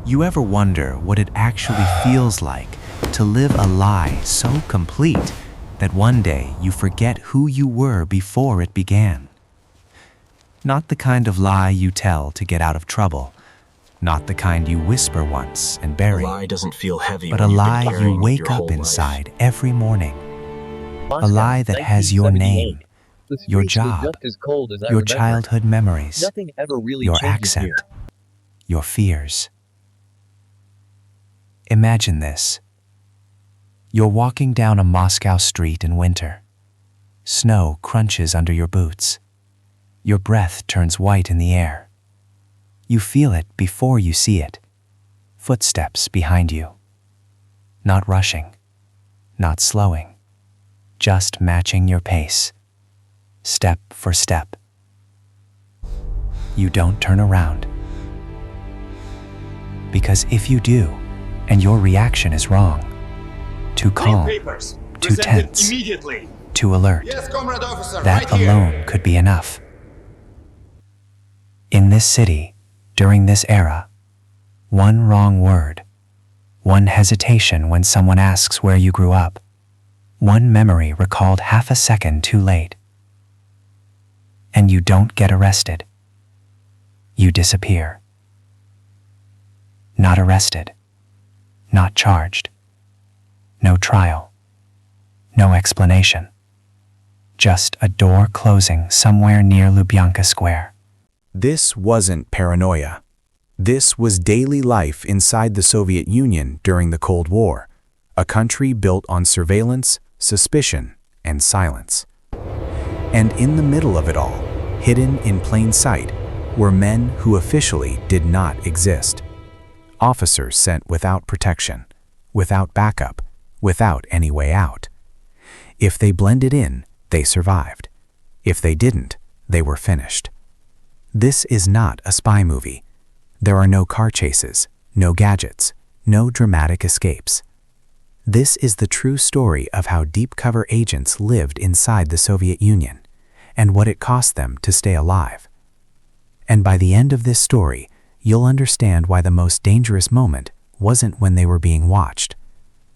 You ever wonder what it actually feels like to live a lie so complete that one day you forget who you were before it began? Not the kind of lie you tell to get out of trouble, not the kind you whisper once and bury, A lie doesn't feel heavy but when a you've been lie carrying you it wake your up whole life. inside every morning. Moscow, A lie that has your 1978. name, The your streets were job, just as cold as I your remembered. childhood memories, Nothing ever really your changes accent, here. your fears. Imagine this. You're walking down a Moscow street in winter. Snow crunches under your boots. Your breath turns white in the air. You feel it before you see it. Footsteps behind you. Not rushing, not slowing, just matching your pace, step for step. You don't turn around. Because if you do, and your reaction is wrong, too calm, too tense, too alert, Yes, comrade officer, that right here. alone could be enough. In this city, during this era, one wrong word, one hesitation when someone asks where you grew up, one memory recalled half a second too late, and you don't get arrested. You disappear. Not arrested, not charged, no trial, no explanation, just a door closing somewhere near Lubyanka Square. This wasn't paranoia. This was daily life inside the Soviet Union during the Cold War, a country built on surveillance, suspicion, and silence. And in the middle of it all, hidden in plain sight, were men who officially did not exist. Officers sent without protection, without backup, without any way out. If they blended in, they survived. If they didn't, they were finished. This is not a spy movie. There are no car chases, no gadgets, no dramatic escapes. This is the true story of how deep cover agents lived inside the Soviet Union and what it cost them to stay alive. And by the end of this story, you'll understand why the most dangerous moment wasn't when they were being watched.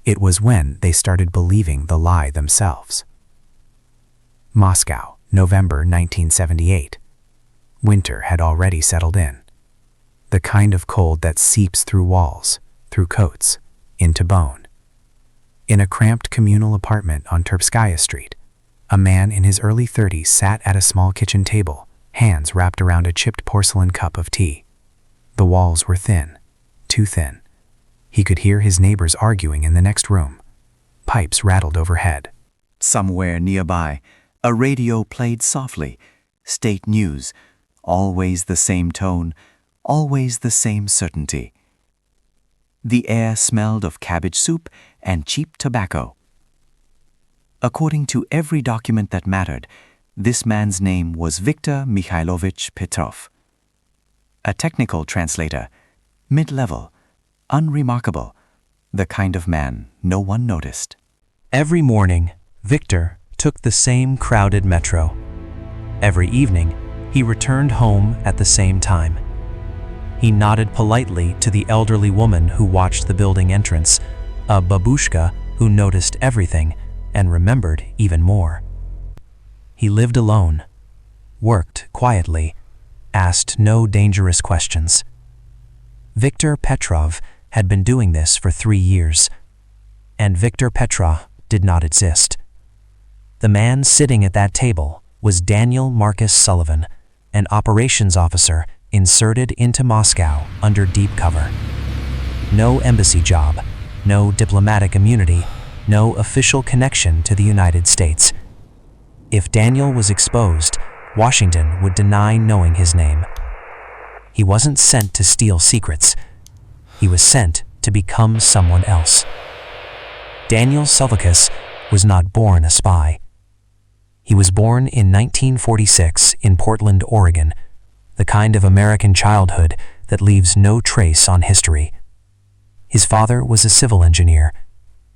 It was when they started believing the lie themselves. Moscow, November 1978. Winter had already settled in. The kind of cold that seeps through walls, through coats, into bone. In a cramped communal apartment on Terpskaya Street, a man in his early 30s sat at a small kitchen table, hands wrapped around a chipped porcelain cup of tea. The walls were thin, too thin. He could hear his neighbors arguing in the next room. Pipes rattled overhead. Somewhere nearby, a radio played softly. State news, always the same tone, always the same certainty. The air smelled of cabbage soup and cheap tobacco. According to every document that mattered, this man's name was Viktor Mikhailovich Petrov. A technical translator, mid-level, unremarkable, the kind of man no one noticed. Every morning, Victor took the same crowded metro. Every evening, he returned home at the same time. He nodded politely to the elderly woman who watched the building entrance, a babushka who noticed everything and remembered even more. He lived alone, worked quietly, asked no dangerous questions. Viktor Petrov had been doing this for 3 years, and Viktor Petrov did not exist. The man sitting at that table was Daniel Marcus Sullivan, an operations officer inserted into Moscow under deep cover. No embassy job, no diplomatic immunity, no official connection to the United States. If Daniel was exposed, Washington would deny knowing his name. He wasn't sent to steal secrets. He was sent to become someone else. Daniel Sullivan was not born a spy. He was born in 1946 in Portland, Oregon, the kind of American childhood that leaves no trace on history. His father was a civil engineer.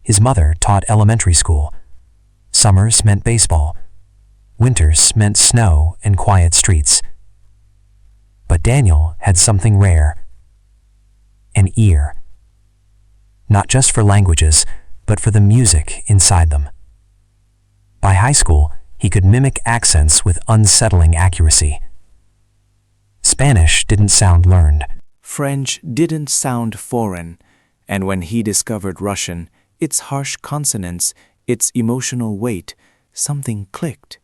His mother taught elementary school. Summers meant baseball. Winters meant snow and quiet streets. But Daniel had something rare. An ear. Not just for languages, but for the music inside them. By high school, he could mimic accents with unsettling accuracy. Spanish didn't sound learned. French didn't sound foreign, and when he discovered Russian, its harsh consonants, its emotional weight, something clicked.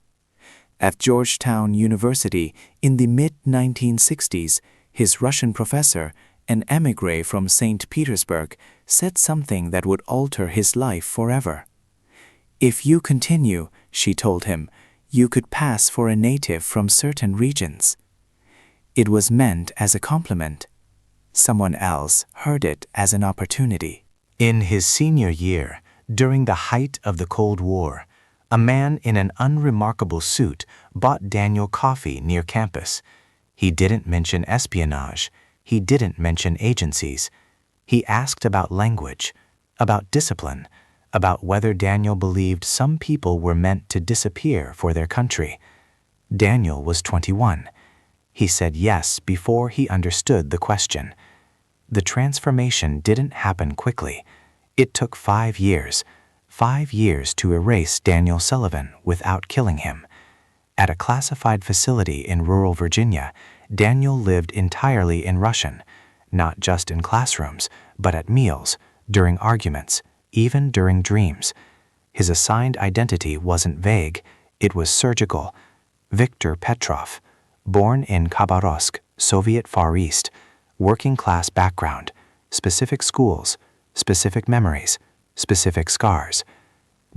At Georgetown University in the mid-1960s, his Russian professor, an émigré from St. Petersburg, said something that would alter his life forever. If you continue, she told him, you could pass for a native from certain regions. It was meant as a compliment. Someone else heard it as an opportunity. In his senior year, during the height of the Cold War, a man in an unremarkable suit bought Daniel coffee near campus. He didn't mention espionage. He didn't mention agencies. He asked about language, about discipline, about whether Daniel believed some people were meant to disappear for their country. Daniel was 21. He said yes before he understood the question. The transformation didn't happen quickly. It took 5 years. 5 years to erase Daniel Sullivan without killing him. At a classified facility in rural Virginia, Daniel lived entirely in Russian, not just in classrooms, but at meals, during arguments, even during dreams. His assigned identity wasn't vague, it was surgical. Viktor Petrov, born in Khabarovsk, Soviet Far East, working-class background, specific schools, specific memories, specific scars.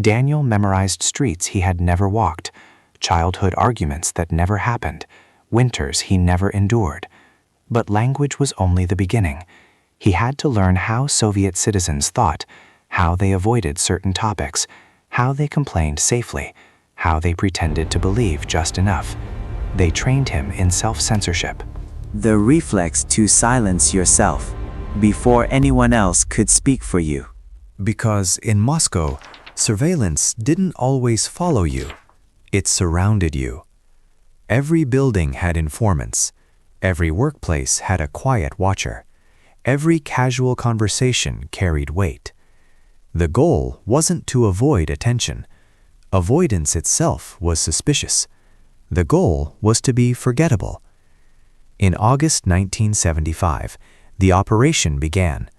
Daniel memorized streets he had never walked, childhood arguments that never happened, winters he never endured. But language was only the beginning. He had to learn how Soviet citizens thought, how they avoided certain topics, how they complained safely, how they pretended to believe just enough. They trained him in self-censorship. The reflex to silence yourself before anyone else could speak for you. Because in Moscow, surveillance didn't always follow you. It surrounded you. Every building had informants. Every workplace had a quiet watcher. Every casual conversation carried weight. The goal wasn't to avoid attention. Avoidance itself was suspicious. The goal was to be forgettable. In August 1975, the operation began.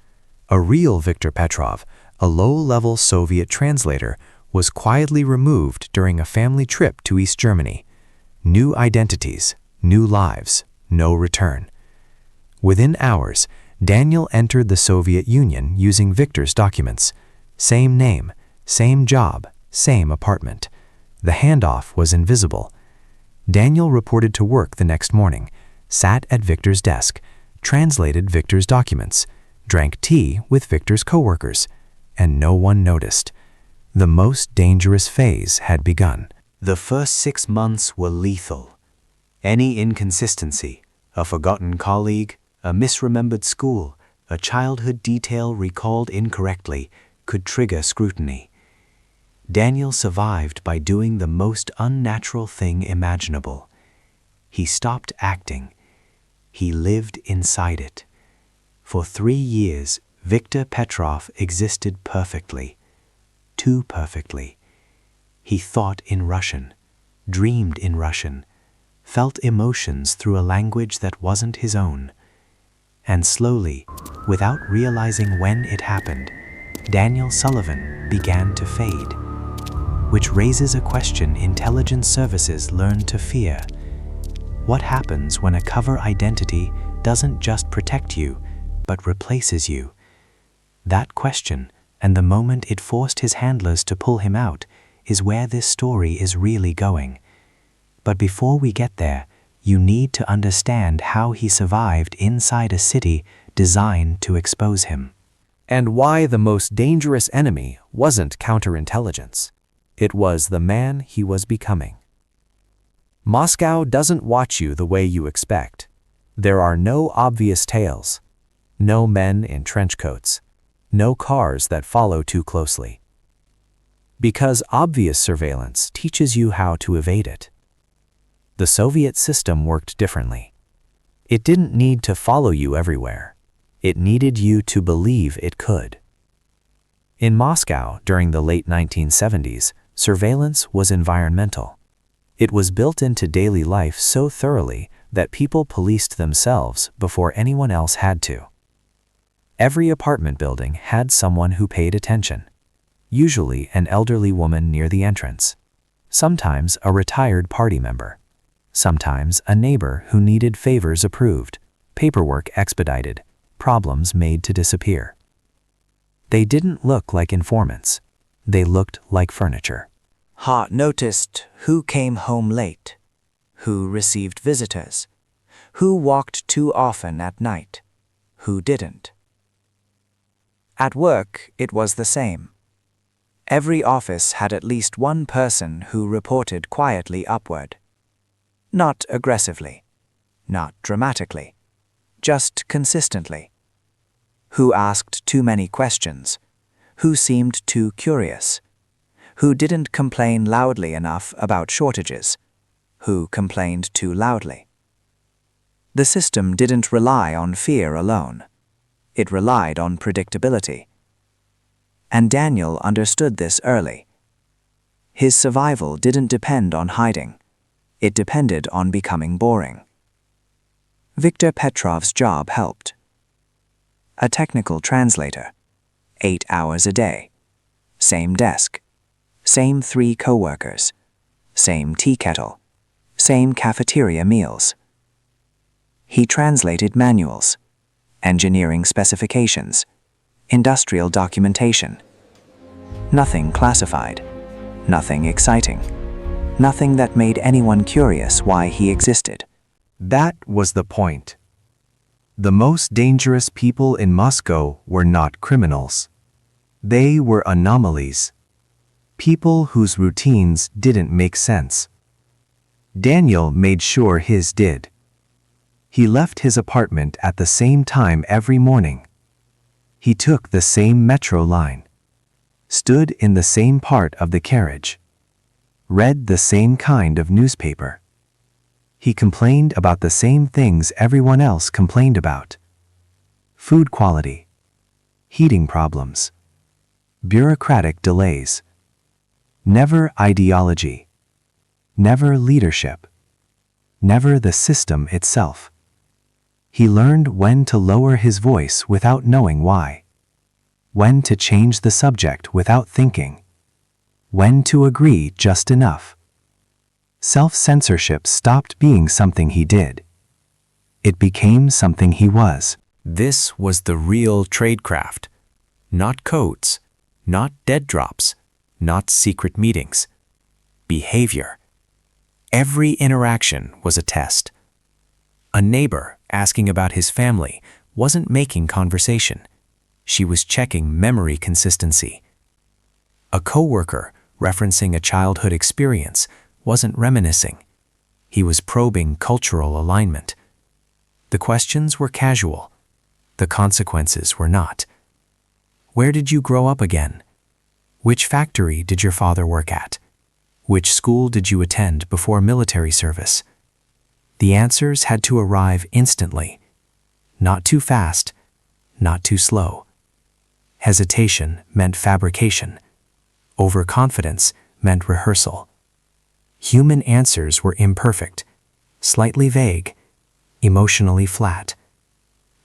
A real Viktor Petrov, a low-level Soviet translator, was quietly removed during a family trip to East Germany. New identities, new lives, no return. Within hours, Daniel entered the Soviet Union using Viktor's documents. Same name, same job, same apartment. The handoff was invisible. Daniel reported to work the next morning, sat at Viktor's desk, translated Viktor's documents, drank tea with Viktor's coworkers, and no one noticed. The most dangerous phase had begun. The first 6 months were lethal. Any inconsistency, a forgotten colleague, a misremembered school, a childhood detail recalled incorrectly, could trigger scrutiny. Daniel survived by doing the most unnatural thing imaginable. He stopped acting. He lived inside it. For 3 years, Viktor Petrov existed perfectly. Too perfectly. He thought in Russian, dreamed in Russian, felt emotions through a language that wasn't his own. And slowly, without realizing when it happened, Daniel Sullivan began to fade. Which raises a question intelligence services learn to fear. What happens when a cover identity doesn't just protect you, but replaces you? That question, and the moment it forced his handlers to pull him out, is where this story is really going. But before we get there, you need to understand how he survived inside a city designed to expose him. And why the most dangerous enemy wasn't counterintelligence. It was the man he was becoming. Moscow doesn't watch you the way you expect. There are no obvious tails, no men in trench coats, no cars that follow too closely. Because obvious surveillance teaches you how to evade it. The Soviet system worked differently. It didn't need to follow you everywhere. It needed you to believe it could. In Moscow, during the late 1970s, surveillance was environmental. It was built into daily life so thoroughly that people policed themselves before anyone else had to. Every apartment building had someone who paid attention, usually an elderly woman near the entrance, sometimes a retired party member, sometimes a neighbor who needed favors approved, paperwork expedited, problems made to disappear. They didn't look like informants. They looked like furniture. Ha noticed who came home late, who received visitors, who walked too often at night, who didn't. At work, it was the same. Every office had at least one person who reported quietly upward. Not aggressively, not dramatically, just consistently. Who asked too many questions, who seemed too curious, who didn't complain loudly enough about shortages, who complained too loudly. The system didn't rely on fear alone. It relied on predictability. And Daniel understood this early. His survival didn't depend on hiding. It depended on becoming boring. Viktor Petrov's job helped. A technical translator, 8 hours a day, same desk, same 3 coworkers, same tea kettle, same cafeteria meals. He translated manuals, engineering specifications, industrial documentation. Nothing classified, nothing exciting, nothing that made anyone curious why he existed. That was the point. The most dangerous people in Moscow were not criminals. They were anomalies. People whose routines didn't make sense. Daniel made sure his did. He left his apartment at the same time every morning. He took the same metro line, stood in the same part of the carriage, read the same kind of newspaper. He complained about the same things everyone else complained about. Food quality, heating problems, bureaucratic delays. Never ideology, never leadership, never the system itself. He learned when to lower his voice without knowing why, when to change the subject without thinking, when to agree just enough. Self-censorship stopped being something he did. It became something he was. This was the real Tradecraft. Not codes, not dead drops, not secret meetings. Behavior. Every interaction was a test. A neighbor asking about his family wasn't making conversation. She was checking memory consistency. A coworker referencing a childhood experience wasn't reminiscing. He was probing cultural alignment. The questions were casual. The consequences were not. Where did you grow up again? Which factory did your father work at? Which school did you attend before military service? The answers had to arrive instantly. Not too fast, not too slow. Hesitation meant fabrication. Overconfidence meant rehearsal. Human answers were imperfect, slightly vague, emotionally flat.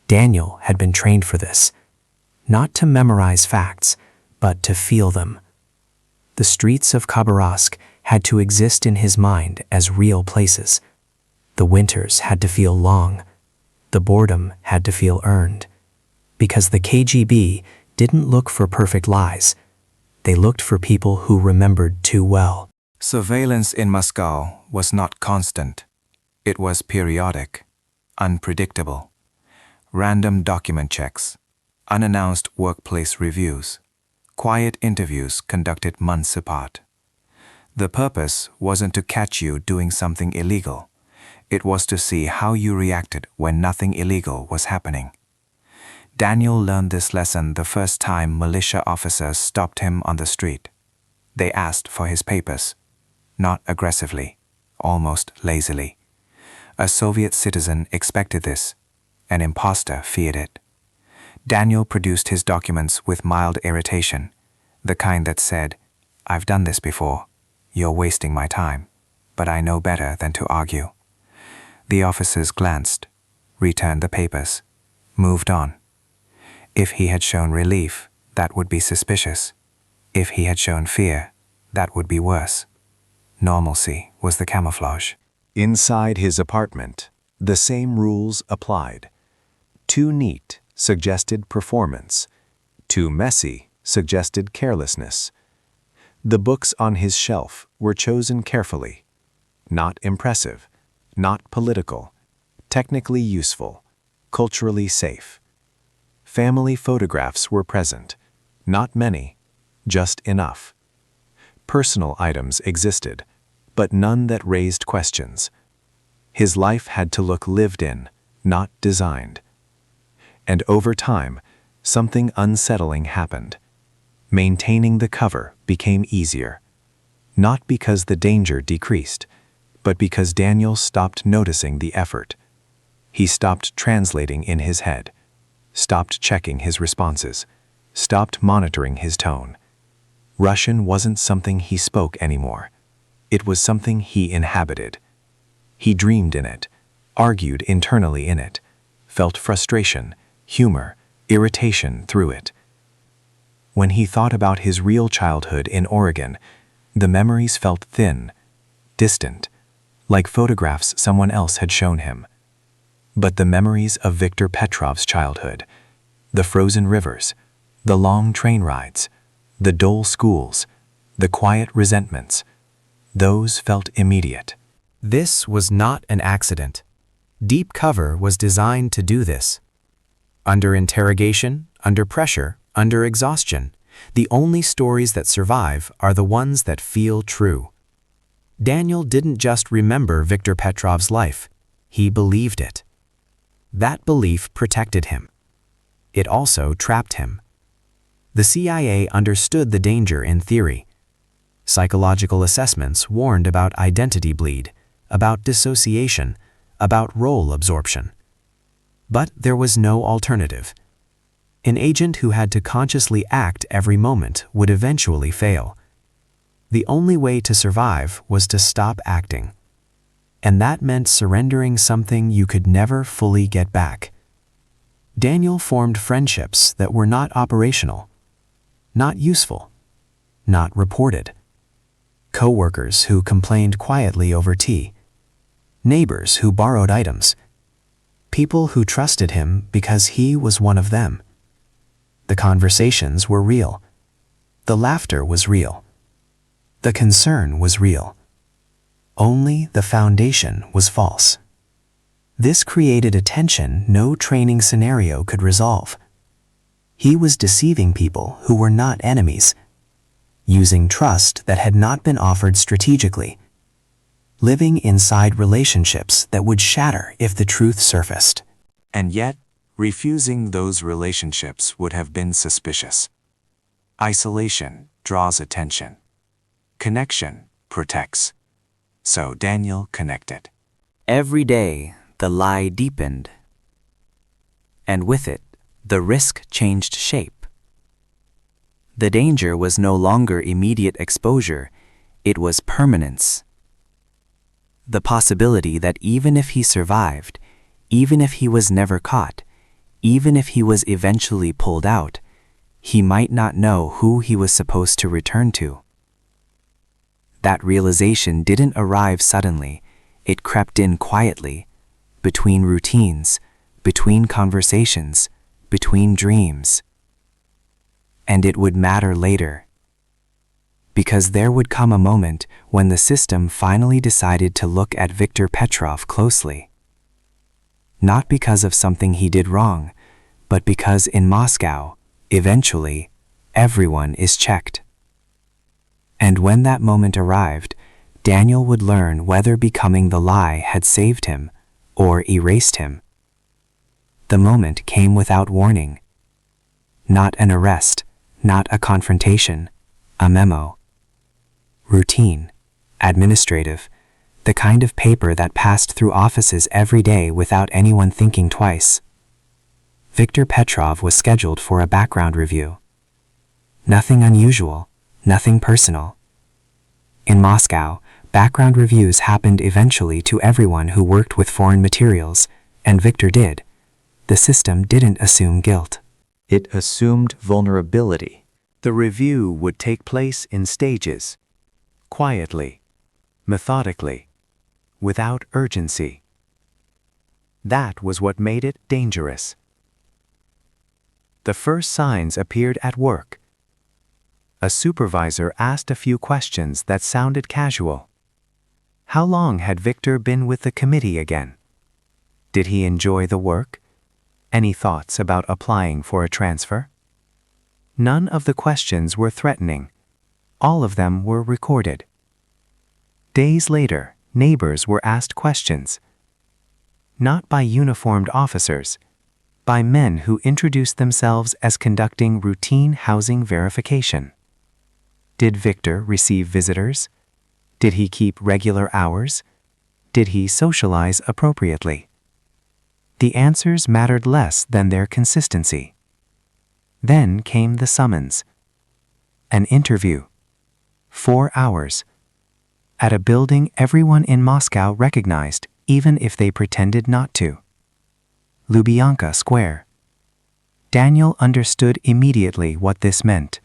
Daniel had been trained for this, not to memorize facts, but to feel them. The streets of Khabarovsk had to exist in his mind as real places. The winters had to feel long. The boredom had to feel earned. Because the KGB didn't look for perfect lies. They looked for people who remembered too well. Surveillance in Moscow was not constant. It was periodic, unpredictable. Random document checks, unannounced workplace reviews, quiet interviews conducted months apart. The purpose wasn't to catch you doing something illegal. It was to see how you reacted when nothing illegal was happening. Daniel learned this lesson the first time militia officers stopped him on the street. They asked for his papers, not aggressively, almost lazily. A Soviet citizen expected this. An imposter feared it. Daniel produced his documents with mild irritation, the kind that said, "I've done this before. You're wasting my time, but I know better than to argue." The officers glanced, returned the papers, moved on. If he had shown relief, that would be suspicious. If he had shown fear, that would be worse. Normalcy was the camouflage. Inside his apartment, the same rules applied. Too neat suggested performance. Too messy suggested carelessness. The books on his shelf were chosen carefully. Not impressive, not political, technically useful, culturally safe. Family photographs were present. Not many, just enough. Personal items existed, but none that raised questions. His life had to look lived in, not designed. And over time, something unsettling happened. Maintaining the cover became easier. Not because the danger decreased, but because Daniel stopped noticing the effort. He stopped translating in his head, stopped checking his responses, stopped monitoring his tone. Russian wasn't something he spoke anymore. It was something he inhabited. He dreamed in it, argued internally in it, felt frustration, humor, irritation through it. When he thought about his real childhood in Oregon, the memories felt thin, distant, like photographs someone else had shown him. But the memories of Viktor Petrov's childhood, the frozen rivers, the long train rides, the dull schools, the quiet resentments, those felt immediate. This was not an accident. Deep cover was designed to do this. Under interrogation, under pressure, under exhaustion, the only stories that survive are the ones that feel true. Daniel didn't just remember Viktor Petrov's life, he believed it. That belief protected him. It also trapped him. The CIA understood the danger in theory. Psychological assessments warned about identity bleed, about dissociation, about role absorption. But there was no alternative. An agent who had to consciously act every moment would eventually fail. The only way to survive was to stop acting. And that meant surrendering something you could never fully get back. Daniel formed friendships that were not operational, not useful, not reported. Co-workers who complained quietly over tea, neighbors who borrowed items, people who trusted him because he was one of them. The conversations were real. The laughter was real. The concern was real. Only the foundation was false. This created a tension no training scenario could resolve. He was deceiving people who were not enemies, using trust that had not been offered strategically, living inside relationships that would shatter if the truth surfaced. And yet, refusing those relationships would have been suspicious. Isolation draws attention. Connection protects. So Daniel connected. Every day, the lie deepened. And with it, the risk changed shape. The danger was no longer immediate exposure, it was permanence. The possibility that even if he survived, even if he was never caught, even if he was eventually pulled out, he might not know who he was supposed to return to. That realization didn't arrive suddenly, it crept in quietly, between routines, between conversations, between dreams. And it would matter later. Because there would come a moment when the system finally decided to look at Viktor Petrov closely. Not because of something he did wrong, but because in Moscow, eventually, everyone is checked. And when that moment arrived, Daniel would learn whether becoming the lie had saved him or erased him. The moment came without warning. Not an arrest, not a confrontation, a memo. Routine, administrative, the kind of paper that passed through offices every day without anyone thinking twice. Viktor Petrov was scheduled for a background review. Nothing unusual, nothing personal. In Moscow, background reviews happened eventually to everyone who worked with foreign materials, and Viktor did. The system didn't assume guilt. It assumed vulnerability. The review would take place in stages, quietly, methodically, without urgency. That was what made it dangerous. The first signs appeared at work. A supervisor asked a few questions that sounded casual. How long had Viktor been with the committee again? Did he enjoy the work? Any thoughts about applying for a transfer? None of the questions were threatening. All of them were recorded. Days later, neighbors were asked questions. Not by uniformed officers, by men who introduced themselves as conducting routine housing verification. Did Viktor receive visitors? Did he keep regular hours? Did he socialize appropriately? The answers mattered less than their consistency. Then came the summons. An interview. 4 hours. At a building everyone in Moscow recognized, even if they pretended not to. Lubyanka Square. Daniel understood immediately what this meant.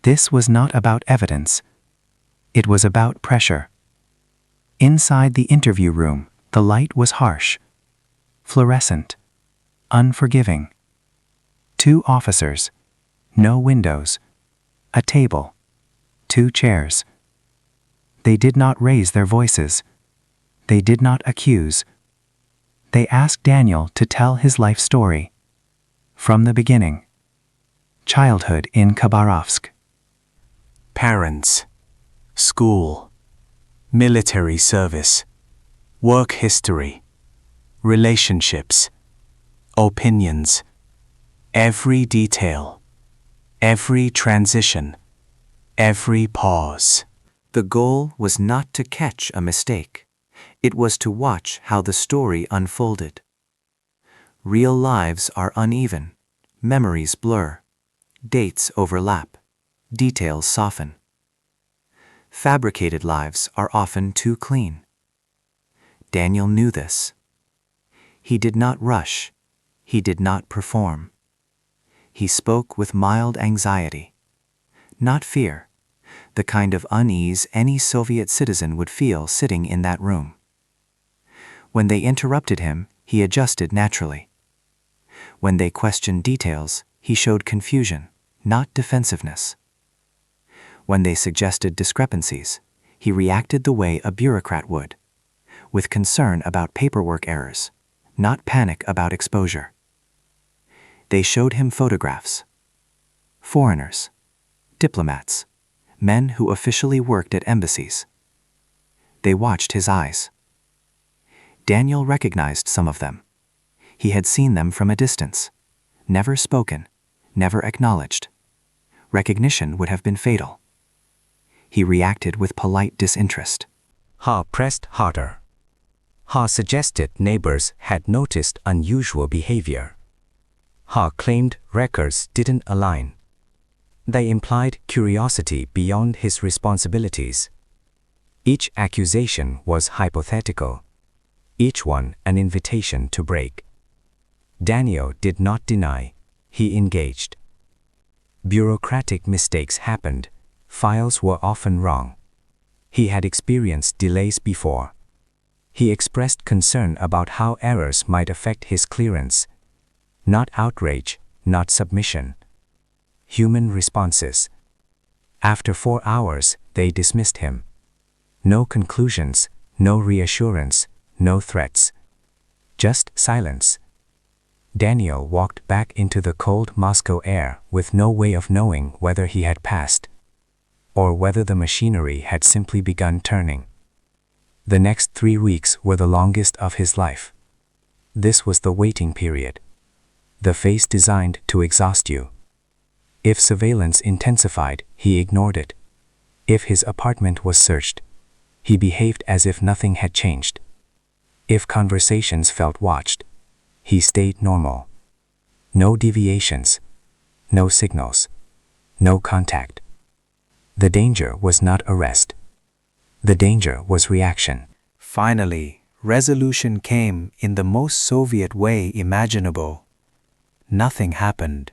This was not about evidence. It was about pressure. Inside the interview room, the light was harsh, fluorescent, unforgiving. 2 officers, no windows, a table, 2 chairs. They did not raise their voices. They did not accuse. They asked Daniel to tell his life story. From the beginning. Childhood in Khabarovsk. Parents, school, military service, work history, relationships, opinions, every detail, every transition, every pause. The goal was not to catch a mistake. It was to watch how the story unfolded. Real lives are uneven, memories blur, dates overlap, details soften. Fabricated lives are often too clean. Daniel knew this. He did not rush. He did not perform. He spoke with mild anxiety, not fear, the kind of unease any Soviet citizen would feel sitting in that room. When they interrupted him, he adjusted naturally. When they questioned details, he showed confusion, not defensiveness. When they suggested discrepancies, he reacted the way a bureaucrat would, with concern about paperwork errors, not panic about exposure. They showed him photographs. Foreigners, diplomats, men who officially worked at embassies. They watched his eyes. Daniel recognized some of them. He had seen them from a distance, never spoken, never acknowledged. Recognition would have been fatal. He reacted with polite disinterest. Ha pressed harder. Ha suggested neighbors had noticed unusual behavior. Ha claimed records didn't align. They implied curiosity beyond his responsibilities. Each accusation was hypothetical, each one an invitation to break. Daniel did not deny, he engaged. Bureaucratic mistakes happened, files were often wrong. He had experienced delays before. He expressed concern about how errors might affect his clearance. Not outrage, not submission. Human responses. After 4 hours, they dismissed him. No conclusions, no reassurance, no threats. Just silence. Daniel walked back into the cold Moscow air with no way of knowing whether he had passed, or whether the machinery had simply begun turning. The next 3 weeks were the longest of his life. This was the waiting period. The phase designed to exhaust you. If surveillance intensified, he ignored it. If his apartment was searched, he behaved as if nothing had changed. If conversations felt watched, he stayed normal. No deviations, no signals, no contact. The danger was not arrest. The danger was reaction. Finally, resolution came in the most Soviet way imaginable. Nothing happened.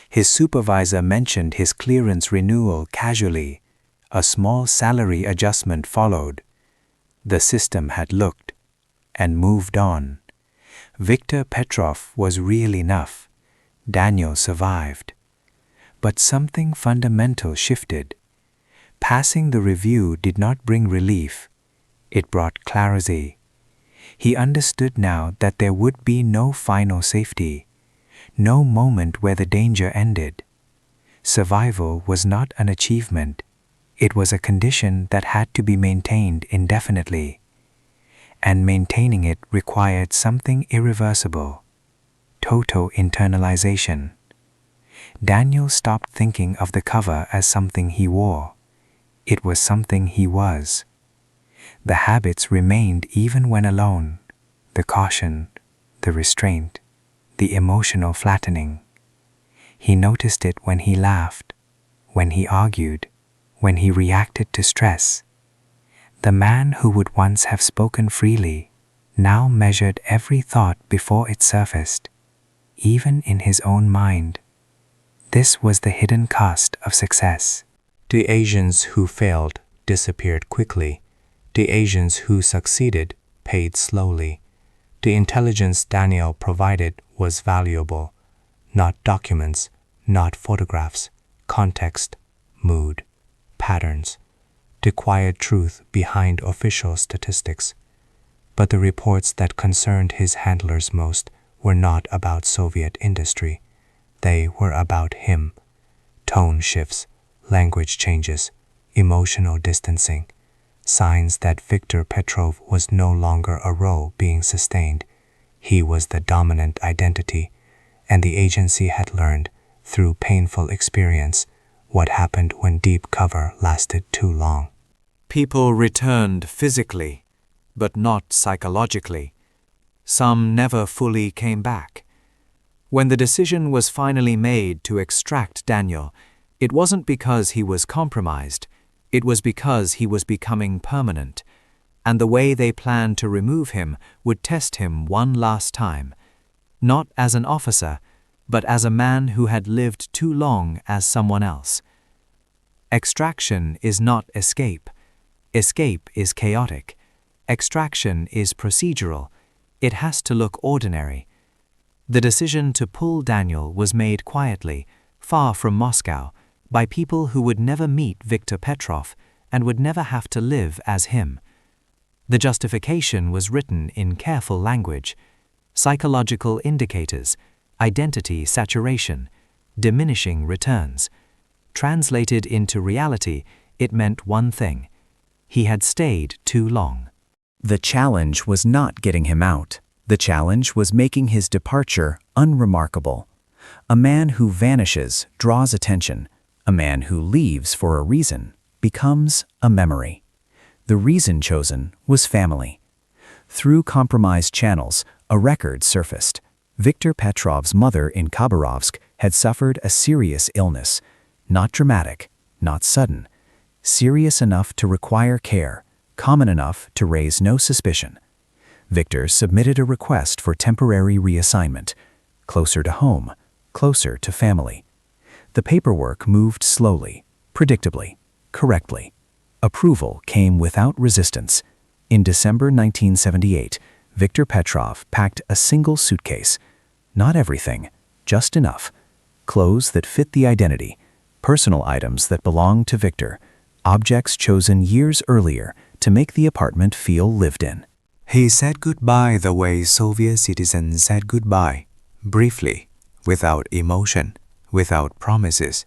His supervisor mentioned his clearance renewal casually. A small salary adjustment followed. The system had looked and moved on. Viktor Petrov was real enough. Daniel survived. But something fundamental shifted. Passing the review did not bring relief. It brought clarity. He understood now that there would be no final safety, no moment where the danger ended. Survival was not an achievement. It was a condition that had to be maintained indefinitely. And maintaining it required something irreversible: total internalization. Daniel stopped thinking of the cover as something he wore. It was something he was. The habits remained even when alone: the caution, the restraint, the emotional flattening. He noticed it when he laughed, when he argued, when he reacted to stress. The man who would once have spoken freely now measured every thought before it surfaced, even in his own mind. This was the hidden cost of success. The Asians who failed disappeared quickly. The Asians who succeeded paid slowly. The intelligence Daniel provided was valuable. Not documents, not photographs, context, mood, patterns, the quiet truth behind official statistics. But the reports that concerned his handlers most were not about Soviet industry. They were about him. Tone shifts, language changes, emotional distancing, signs that Viktor Petrov was no longer a role being sustained. He was the dominant identity, and the agency had learned, through painful experience, what happened when deep cover lasted too long. People returned physically, but not psychologically. Some never fully came back. When the decision was finally made to extract Daniel, it wasn't because he was compromised. It was because he was becoming permanent, and the way they planned to remove him would test him one last time, not as an officer, but as a man who had lived too long as someone else. Extraction is not escape. Escape is chaotic. Extraction is procedural. It has to look ordinary. The decision to pull Daniel was made quietly, far from Moscow, by people who would never meet Viktor Petrov and would never have to live as him. The justification was written in careful language: psychological indicators, identity saturation, diminishing returns. Translated into reality, it meant one thing: he had stayed too long. The challenge was not getting him out. The challenge was making his departure unremarkable. A man who vanishes draws attention. A man who leaves for a reason becomes a memory. The reason chosen was family. Through compromised channels, a record surfaced. Viktor Petrov's mother in Khabarovsk had suffered a serious illness. Not dramatic, not sudden. Serious enough to require care, common enough to raise no suspicion. Viktor submitted a request for temporary reassignment, closer to home, closer to family. The paperwork moved slowly, predictably, correctly. Approval came without resistance. In December 1978, Viktor Petrov packed a single suitcase. Not everything, just enough. Clothes that fit the identity, personal items that belonged to Viktor, objects chosen years earlier to make the apartment feel lived in. He said goodbye the way Soviet citizens said goodbye, briefly, without emotion, without promises.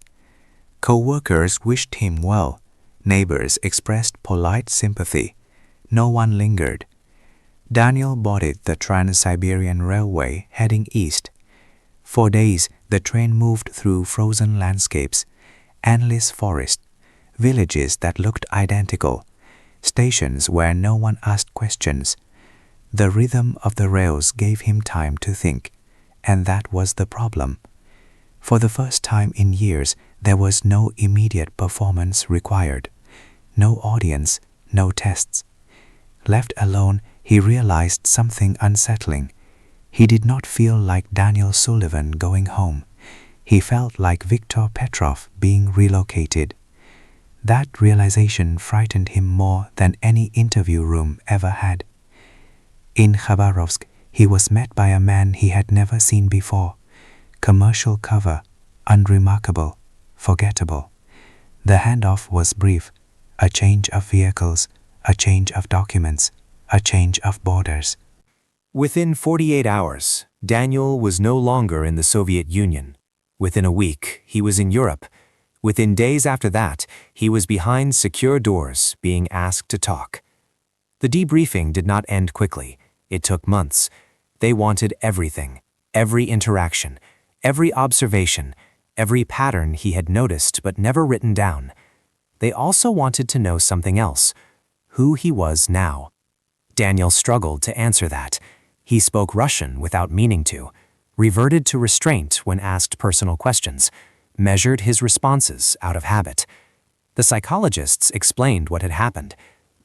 Co-workers wished him well. Neighbors expressed polite sympathy. No one lingered. Daniel boarded the Trans-Siberian Railway heading east. For days, the train moved through frozen landscapes, endless forests, villages that looked identical, stations where no one asked questions. The rhythm of the rails gave him time to think, And that was the problem. For the first time in years, there was no immediate performance required. No audience, no tests. Left alone, he realized something unsettling. He did not feel like Daniel Sullivan going home. He felt like Viktor Petrov being relocated. That realization frightened him more than any interview room ever had. In Khabarovsk, he was met by a man he had never seen before. Commercial cover, unremarkable, forgettable. The handoff was brief. A change of vehicles, a change of documents, a change of borders. Within 48 hours, Daniel was no longer in the Soviet Union. Within a week, he was in Europe. Within days after that, he was behind secure doors, being asked to talk. The debriefing did not end quickly. It took months. They wanted everything, every interaction, every observation, every pattern he had noticed but never written down. They also wanted to know something else, who he was now. Daniel struggled to answer that. He spoke Russian without meaning to, reverted to restraint when asked personal questions, measured his responses out of habit. The psychologists explained what had happened.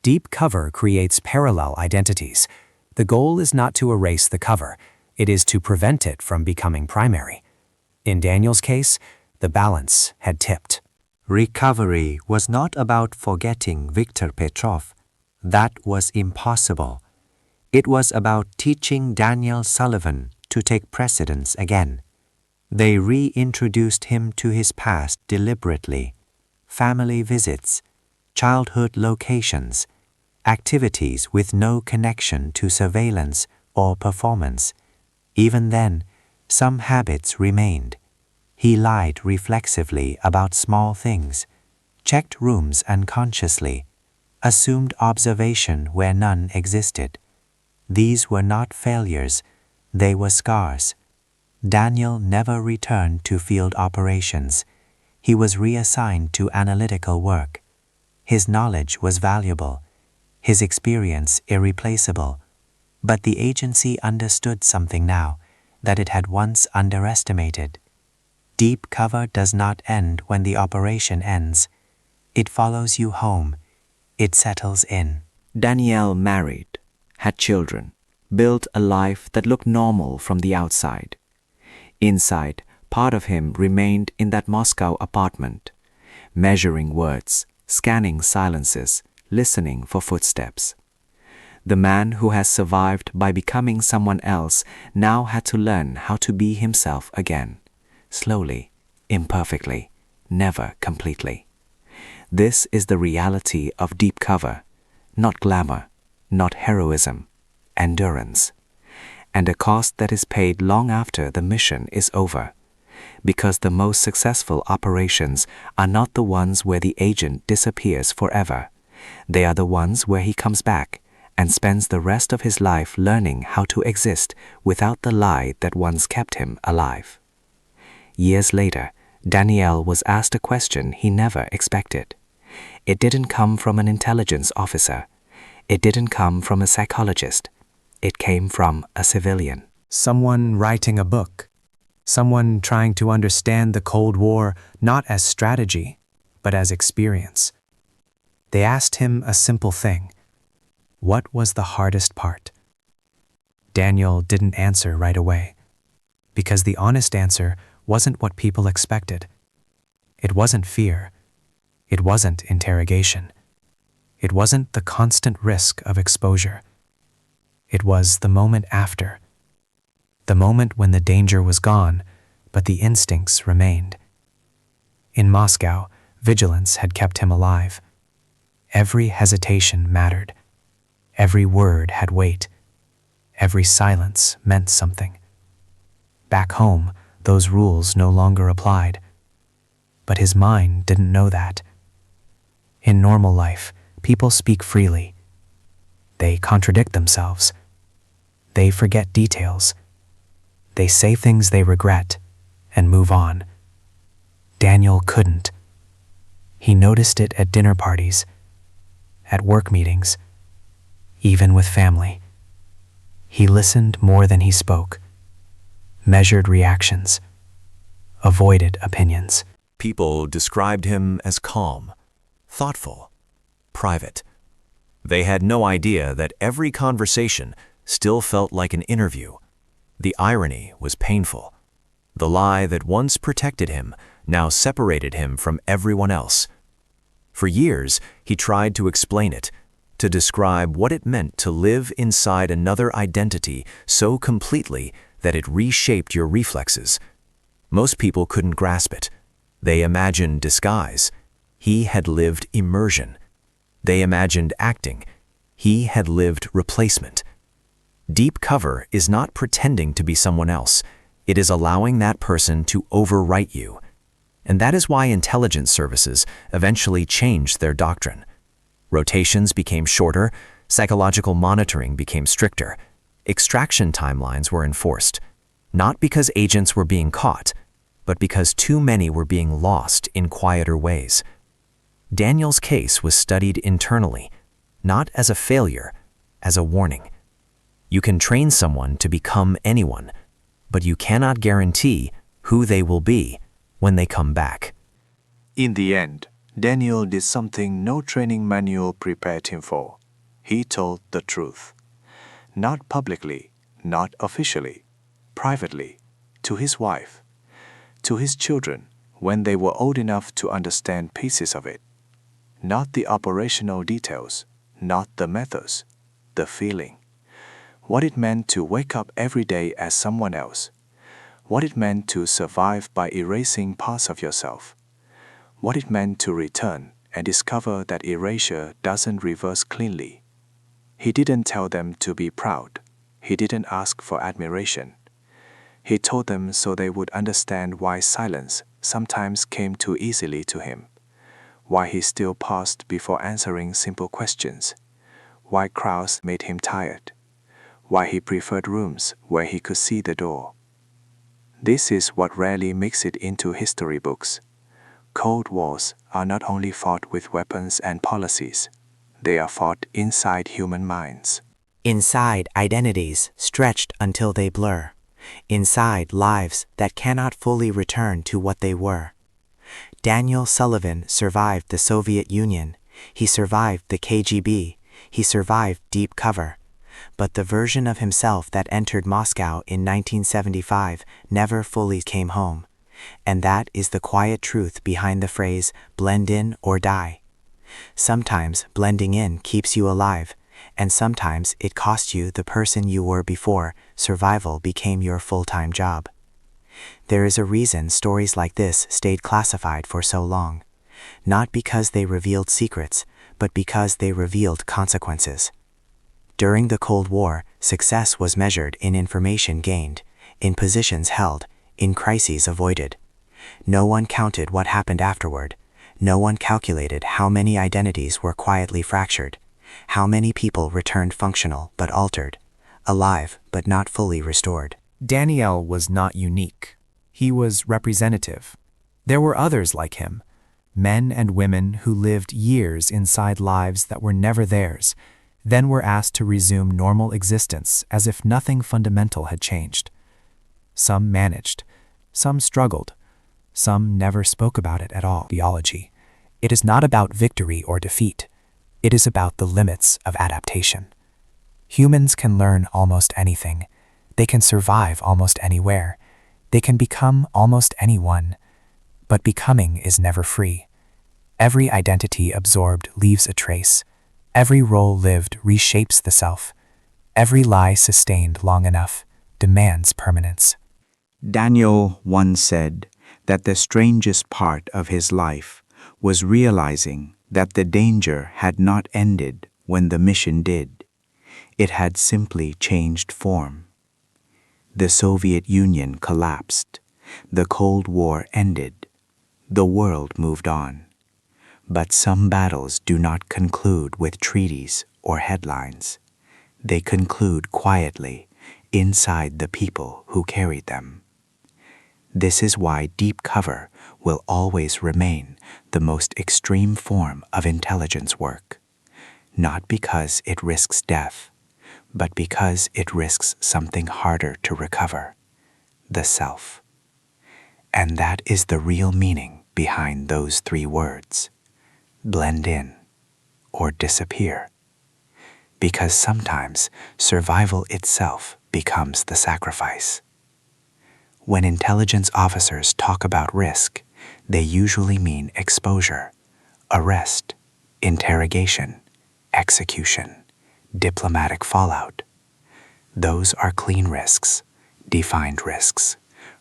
Deep cover creates parallel identities. The goal is not to erase the cover, it is to prevent it from becoming primary. In Daniel's case, the balance had tipped. Recovery was not about forgetting Viktor Petrov. That was impossible. It was about teaching Daniel Sullivan to take precedence again. They reintroduced him to his past deliberately. Family visits, childhood locations, activities with no connection to surveillance or performance. Even then, some habits remained. He lied reflexively about small things, checked rooms unconsciously, assumed observation where none existed. These were not failures, they were scars. Daniel never returned to field operations. He was reassigned to analytical work. His knowledge was valuable, his experience irreplaceable. But the agency understood something now that it had once underestimated. Deep cover does not end when the operation ends. It follows you home. It settles in. Daniel married, had children, built a life that looked normal from the outside. Inside, part of him remained in that Moscow apartment, measuring words, scanning silences, listening for footsteps. The man who has survived by becoming someone else now had to learn how to be himself again. Slowly, imperfectly, never completely. This is the reality of deep cover, not glamour, not heroism, endurance, and a cost that is paid long after the mission is over, because the most successful operations are not the ones where the agent disappears forever. They are the ones where he comes back and spends the rest of his life learning how to exist without the lie that once kept him alive. Years later, Daniel was asked a question he never expected. It didn't come from an intelligence officer. It didn't come from a psychologist. It came from a civilian. Someone writing a book. Someone trying to understand the Cold War not as strategy, but as experience. They asked him a simple thing. What was the hardest part? Daniel didn't answer right away, because the honest answer wasn't what people expected. It wasn't fear. It wasn't interrogation. It wasn't the constant risk of exposure. It was the moment after. The moment when the danger was gone, but the instincts remained. In Moscow, vigilance had kept him alive. Every hesitation mattered. Every word had weight. Every silence meant something. Back home, those rules no longer applied. But his mind didn't know that. In normal life, people speak freely. They contradict themselves. They forget details. They say things they regret and move on. Daniel couldn't. He noticed it at dinner parties, at work meetings, even with family. He listened more than he spoke. measured reactions, avoided opinions. People described him as calm, thoughtful, private. They had no idea that every conversation still felt like an interview. The irony was painful. The lie that once protected him now separated him from everyone else. For years, he tried to explain it, to describe what it meant to live inside another identity so completely that it reshaped your reflexes. Most people couldn't grasp it. They imagined disguise. He had lived immersion. They imagined acting. He had lived replacement. Deep cover is not pretending to be someone else. It is allowing that person to overwrite you. And that is why intelligence services eventually changed their doctrine. Rotations became shorter, psychological monitoring became stricter, extraction timelines were enforced, not because agents were being caught, but because too many were being lost in quieter ways. Daniel's case was studied internally, not as a failure, as a warning. You can train someone to become anyone, but you cannot guarantee who they will be when they come back. In the end, Daniel did something no training manual prepared him for. He told the truth. Not publicly, not officially, privately, to his wife, to his children when they were old enough to understand pieces of it. Not the operational details, not the methods, the feeling. What it meant to wake up every day as someone else. What it meant to survive by erasing parts of yourself. What it meant to return and discover that erasure doesn't reverse cleanly. He didn't tell them to be proud. He didn't ask for admiration. He told them so they would understand why silence sometimes came too easily to him, why he still paused before answering simple questions, why crowds made him tired, why he preferred rooms where he could see the door. This is what rarely makes it into history books. Cold wars are not only fought with weapons and policies, they are fought inside human minds. Inside identities stretched until they blur. Inside lives that cannot fully return to what they were. Daniel Sullivan survived the Soviet Union. He survived the KGB. He survived deep cover. But the version of himself that entered Moscow in 1975 never fully came home. And that is the quiet truth behind the phrase, blend in or die. Sometimes blending in keeps you alive, and sometimes it costs you the person you were before survival became your full-time job. There is a reason stories like this stayed classified for so long. Not because they revealed secrets, but because they revealed consequences. During the Cold War, success was measured in information gained, in positions held, in crises avoided. No one counted what happened afterward. No one calculated how many identities were quietly fractured, how many people returned functional but altered, alive but not fully restored. Daniel was not unique. He was representative. There were others like him, men and women who lived years inside lives that were never theirs, then were asked to resume normal existence as if nothing fundamental had changed. Some managed, some struggled, some never spoke about it at all. Theology. It is not about victory or defeat. It is about the limits of adaptation. Humans can learn almost anything. They can survive almost anywhere. They can become almost anyone. But becoming is never free. Every identity absorbed leaves a trace. Every role lived reshapes the self. Every lie sustained long enough demands permanence. Daniel once said that the strangest part of his life was realizing that the danger had not ended when the mission did. It had simply changed form. The Soviet Union collapsed. The Cold War ended. The world moved on. But some battles do not conclude with treaties or headlines. They conclude quietly inside the people who carried them. This is why deep cover will always remain the most extreme form of intelligence work, not because it risks death, but because it risks something harder to recover, the self. And that is the real meaning behind those 3 words: blend in or disappear. Because sometimes survival itself becomes the sacrifice. When intelligence officers talk about risk, they usually mean exposure, arrest, interrogation, execution, diplomatic fallout. Those are clean risks, defined risks,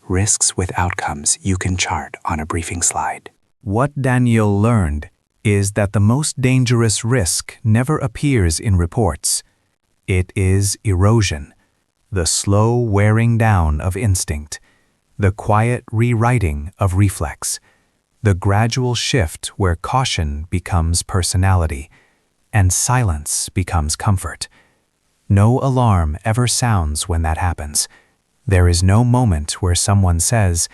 risks with outcomes you can chart on a briefing slide. What Daniel learned is that the most dangerous risk never appears in reports. It is erosion, the slow wearing down of instinct, the quiet rewriting of reflex, the gradual shift where caution becomes personality and silence becomes comfort. No alarm ever sounds when that happens. There is no moment where someone says,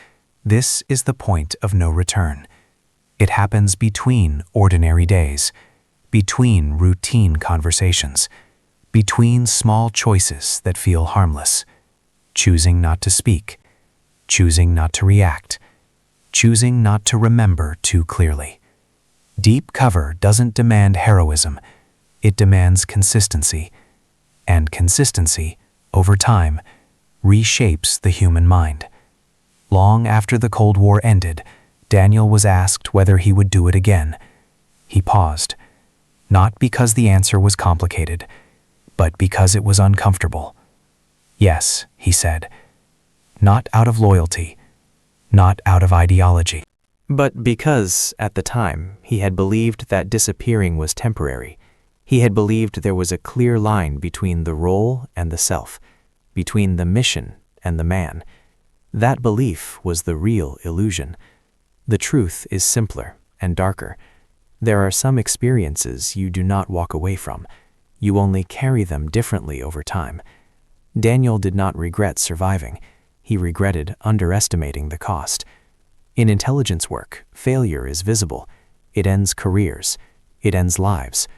"This is the point of no return." It happens between ordinary days, between routine conversations, between small choices that feel harmless, choosing not to speak, choosing not to react, choosing not to remember too clearly. Deep cover doesn't demand heroism, it demands consistency, and consistency, over time, reshapes the human mind. Long after the Cold War ended, Daniel was asked whether he would do it again. He paused, not because the answer was complicated, but because it was uncomfortable. Yes, he said, not out of loyalty, not out of ideology, but because, at the time, he had believed that disappearing was temporary. He had believed there was a clear line between the role and the self, between the mission and the man. That belief was the real illusion. The truth is simpler and darker. There are some experiences you do not walk away from. You only carry them differently over time. Daniel did not regret surviving. He regretted underestimating the cost. In intelligence work, failure is visible. It ends careers. It ends lives.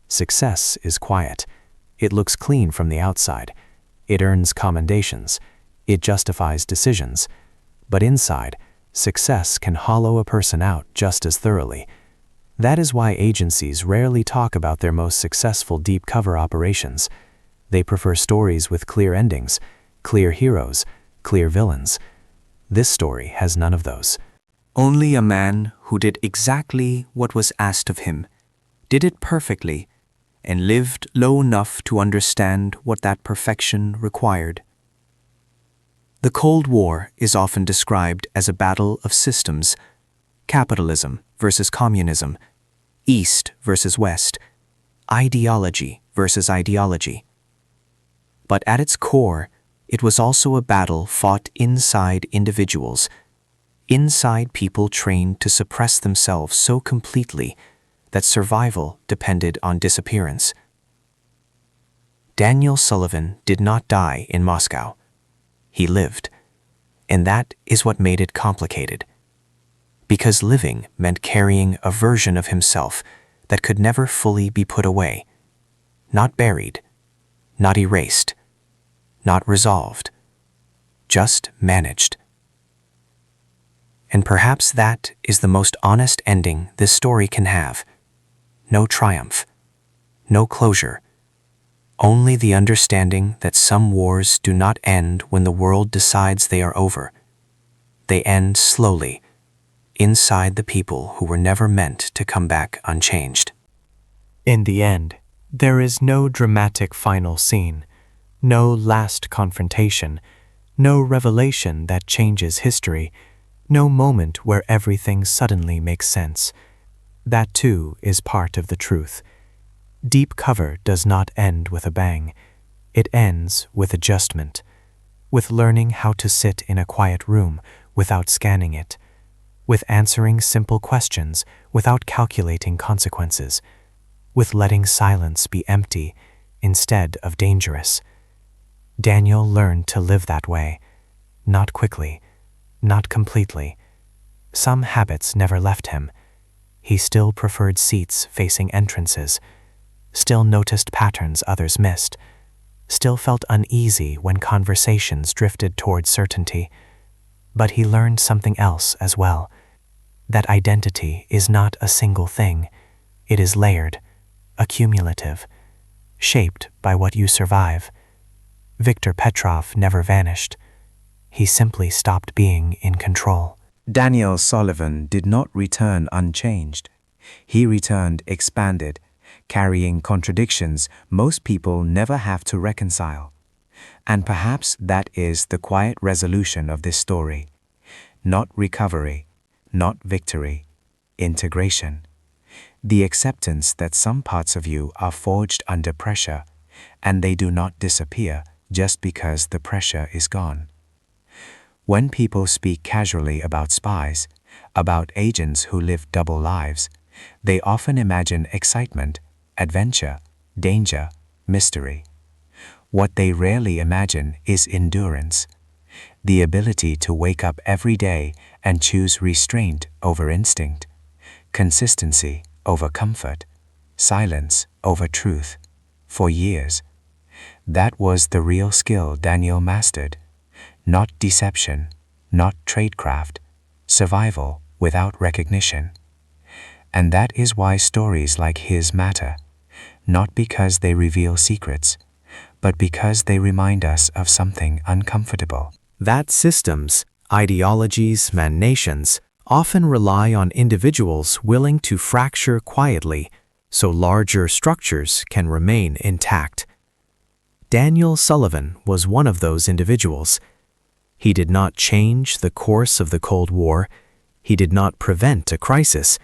Success is quiet. It looks clean from the outside. It earns commendations. It justifies decisions. But inside, success can hollow a person out just as thoroughly. That is why agencies rarely talk about their most successful deep cover operations. They prefer stories with clear endings, clear heroes, clear villains. This story has none of those. Only a man who did exactly what was asked of him, did it perfectly, and lived low enough to understand what that perfection required. The Cold War is often described as a battle of systems, capitalism versus communism, East versus West, ideology versus ideology. But at its core, it was also a battle fought inside individuals, inside people trained to suppress themselves so completely that survival depended on disappearance. Daniel Sullivan did not die in Moscow. He lived, and that is what made it complicated. Because living meant carrying a version of himself that could never fully be put away, not buried, not erased, not resolved, just managed. And perhaps that is the most honest ending this story can have. No triumph, no closure, only the understanding that some wars do not end when the world decides they are over. They end slowly, inside the people who were never meant to come back unchanged. In the end, there is no dramatic final scene, no last confrontation, no revelation that changes history, no moment where everything suddenly makes sense. That too is part of the truth. Deep cover does not end with a bang. It ends with adjustment, with learning how to sit in a quiet room without scanning it, with answering simple questions without calculating consequences, with letting silence be empty instead of dangerous. Daniel learned to live that way, not quickly, not completely. Some habits never left him. He still preferred seats facing entrances, still noticed patterns others missed, still felt uneasy when conversations drifted toward certainty, But he learned something else as well. That identity is not a single thing. It is layered, accumulative, shaped by what you survive. Viktor Petrov never vanished. He simply stopped being in control. Daniel Sullivan did not return unchanged. He returned expanded, carrying contradictions most people never have to reconcile. And perhaps that is the quiet resolution of this story. Not recovery, not victory, integration. The acceptance that some parts of you are forged under pressure, and they do not disappear just because the pressure is gone. When people speak casually about spies, about agents who live double lives, they often imagine excitement, adventure, danger, mystery. What they rarely imagine is endurance, the ability to wake up every day and choose restraint over instinct, consistency over comfort, silence over truth, for years. That was the real skill Daniel mastered. Not deception, not tradecraft, survival without recognition. And that is why stories like his matter, not because they reveal secrets, but because they remind us of something uncomfortable. That systems, ideologies, and nations often rely on individuals willing to fracture quietly so larger structures can remain intact. Daniel Sullivan was one of those individuals. He did not change the course of the Cold War. He did not prevent a crisis.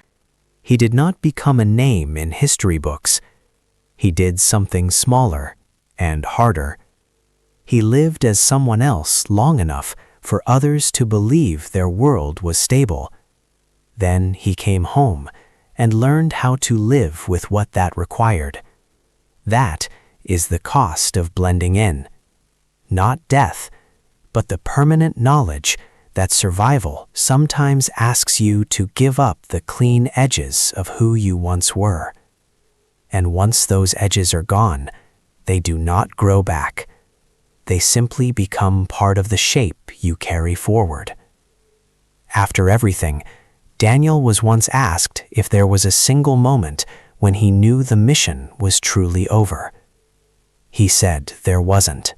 He did not become a name in history books. He did something smaller and harder. He lived as someone else long enough for others to believe their world was stable. Then he came home and learned how to live with what that required. That is the cost of blending in. Not death, but the permanent knowledge that survival sometimes asks you to give up the clean edges of who you once were. And once those edges are gone, they do not grow back. They simply become part of the shape you carry forward. After everything, Daniel was once asked if there was a single moment when he knew the mission was truly over. He said there wasn't.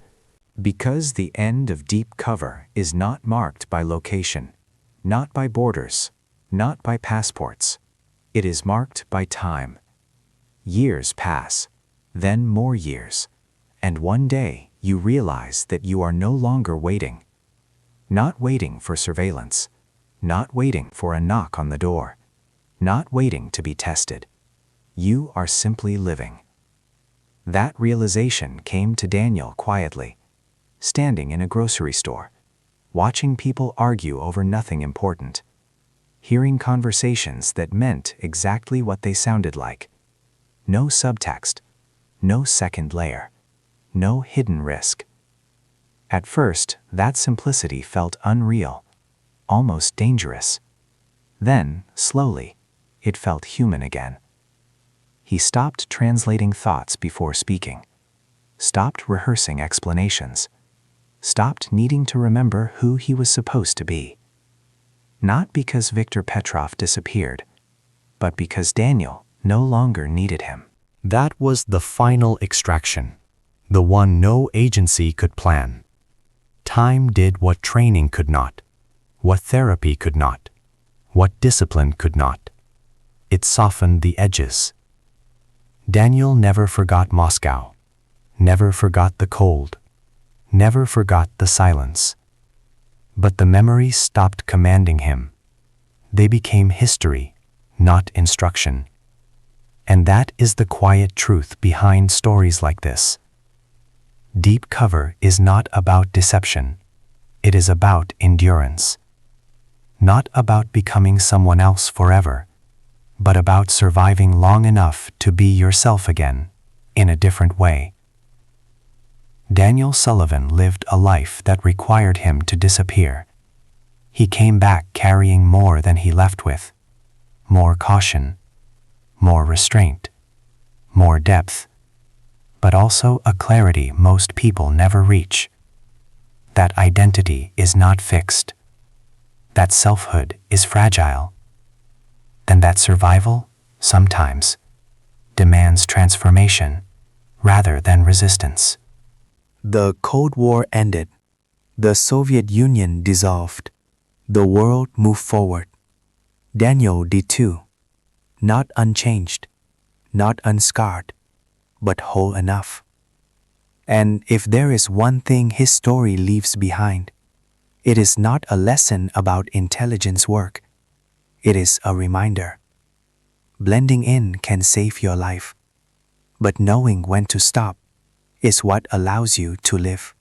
Because the end of deep cover is not marked by location, not by borders, not by passports. It is marked by time. Years pass, then more years, and one day you realize that you are no longer waiting. Not waiting for surveillance, not waiting for a knock on the door, not waiting to be tested. You are simply living. That realization came to Daniel quietly, standing in a grocery store, watching people argue over nothing important, hearing conversations that meant exactly what they sounded like. No subtext, no second layer, no hidden risk. At first, that simplicity felt unreal, almost dangerous. Then, slowly, it felt human again. He stopped translating thoughts before speaking, stopped rehearsing explanations, stopped needing to remember who he was supposed to be. Not because Viktor Petrov disappeared, but because Daniel no longer needed him. That was the final extraction, the one no agency could plan. Time did what training could not, what therapy could not, what discipline could not. It softened the edges. Daniel never forgot Moscow, never forgot the cold, never forgot the silence. But the memories stopped commanding him. They became history, not instruction. And that is the quiet truth behind stories like this. Deep cover is not about deception. It is about endurance. Not about becoming someone else forever, but about surviving long enough to be yourself again, in a different way. Daniel Sullivan lived a life that required him to disappear. He came back carrying more than he left with, more caution, more restraint, more depth, but also a clarity most people never reach. That identity is not fixed. that selfhood is fragile, then that survival, sometimes, demands transformation rather than resistance. The Cold War ended. The Soviet Union dissolved. The world moved forward. Daniel did too. Not unchanged, not unscarred, but whole enough. And if there is one thing his story leaves behind, it is not a lesson about intelligence work. It is a reminder. Blending in can save your life, but knowing when to stop is what allows you to live.